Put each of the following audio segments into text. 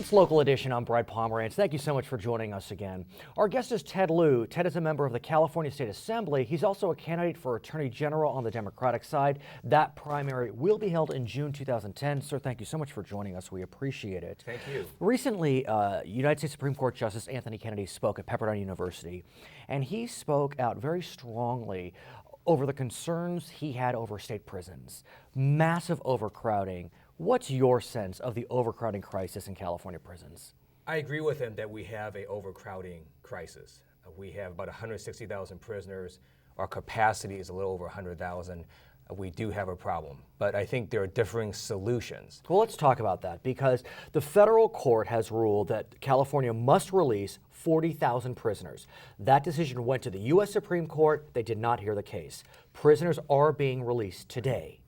It's Local Edition. I'm Brad Pomerantz. Thank you so much for joining us again. Our guest is Ted Lieu. Ted is a member of the California State Assembly. He's also a candidate for Attorney General on the Democratic side. That primary will be held in June 2010. Sir, thank you so much for joining us. We appreciate it. Thank you. Recently, United States Supreme Court Justice Anthony Kennedy spoke at Pepperdine University, and he spoke out very strongly over the concerns he had over state prisons, massive overcrowding. What's your sense of the overcrowding crisis in California prisons? I agree with him that we have an overcrowding crisis. We have about 160,000 prisoners. Our capacity is a little over 100,000. We do have a problem, but I think there are differing solutions. Well, let's talk about that, because the federal court has ruled that California must release 40,000 prisoners. That decision went to the U.S. Supreme Court. They did not hear the case. Prisoners are being released today.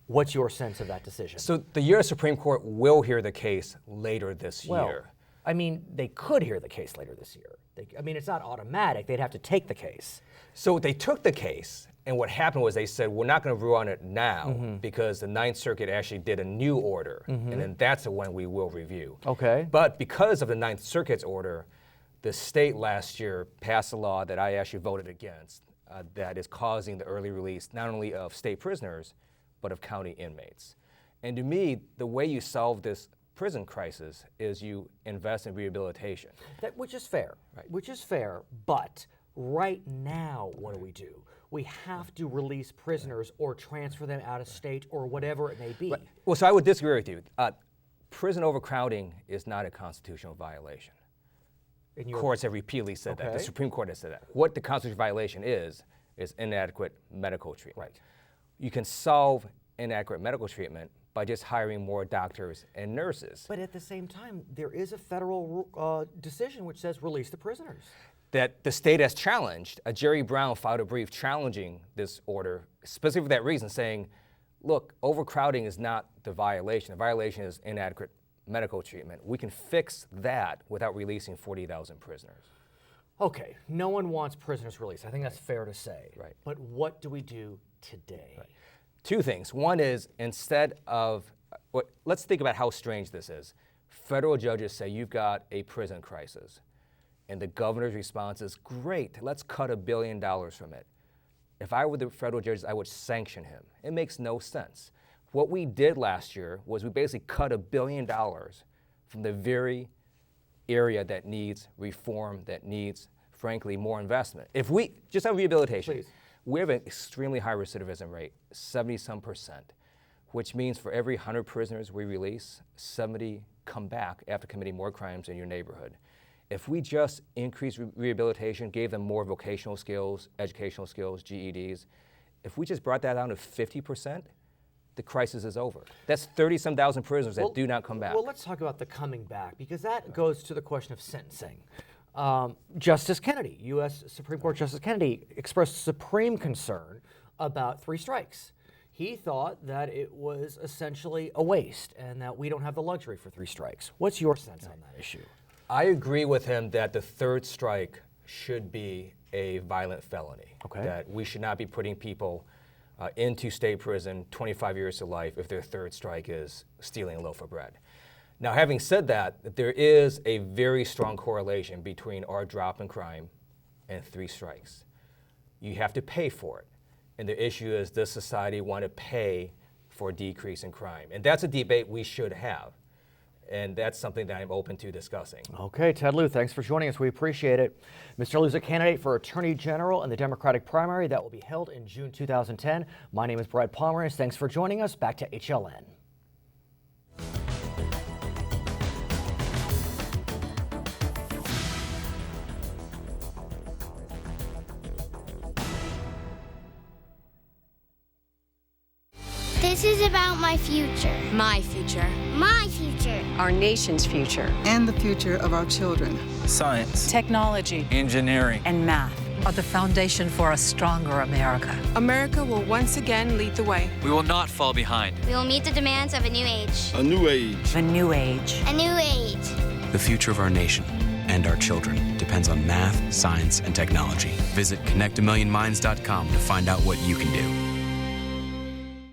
What's your sense of that decision? So the U.S. Supreme Court will hear the case later this year. I mean, they could hear the case later this year. I mean, it's not automatic. They'd have to take the case. So they took the case, and what happened was they said, we're not going to rule on it now because the Ninth Circuit actually did a new order, and then that's the one we will review. Okay. But because of the Ninth Circuit's order, the state last year passed a law that I actually voted against that is causing the early release not only of state prisoners, but of county inmates. And to me, the way you solve this prison crisis is you invest in rehabilitation. Which is fair, right? Which is fair, but right now, what do? We have to release prisoners or transfer them out of state or whatever it may be. Right. Well, so I would disagree with you. Prison overcrowding is not a constitutional violation. Courts have repeatedly said that. The Supreme Court has said that. What the constitutional violation is inadequate medical treatment. Right. You can solve inadequate medical treatment by just hiring more doctors and nurses. But at the same time, there is a federal decision which says release the prisoners. That the state has challenged. Jerry Brown filed a brief challenging this order, specifically for that reason, saying, look, overcrowding is not the violation. The violation is inadequate medical treatment. We can fix that without releasing 40,000 prisoners. Okay, no one wants prisoners released. I think that's fair to say. Right. But what do we do today? Right. Two things. One is, instead of, let's think about how strange this is. Federal judges say you've got a prison crisis, and the governor's response is, great, let's cut $1 billion from it. If I were the federal judges, I would sanction him. It makes no sense. What we did last year was we basically cut $1 billion from the very area that needs reform, that needs, frankly, more investment. If we, just on rehabilitation, please. We have an extremely high recidivism rate, 70-some%, which means for every 100 prisoners we release, 70 come back after committing more crimes in your neighborhood. If we just increase rehabilitation, gave them more vocational skills, educational skills, GEDs, if we just brought that down to 50%, the crisis is over. That's 30-some thousand prisoners that do not come back. Well, let's talk about the coming back, because that goes to the question of sentencing. Justice Kennedy, U.S. Supreme Court Justice Kennedy, expressed supreme concern about 3 strikes. He thought that it was essentially a waste and that we don't have the luxury for 3 strikes. What's your sense on that issue? I agree with him that the 3rd strike should be a violent felony. Okay. That we should not be putting people into state prison 25 years to life if their 3rd strike is stealing a loaf of bread. Now, having said that, there is a very strong correlation between our drop in crime and 3 strikes. You have to pay for it. And the issue is, does society want to pay for a decrease in crime? And that's a debate we should have. And that's something that I'm open to discussing. Okay, Ted Lieu, thanks for joining us. We appreciate it. Mr. Lieu is a candidate for Attorney General in the Democratic primary that will be held in June 2010. My name is Brad Pomerantz. Thanks for joining us. Back to HLN. This is about my future. My future. My future. Our nation's future. And the future of our children. Science, technology, engineering, and math are the foundation for a stronger America. America will once again lead the way. We will not fall behind. We will meet the demands of a new age. A new age. A new age. A new age. The future of our nation and our children depends on math, science, and technology. Visit connectamillionminds.com to find out what you can do.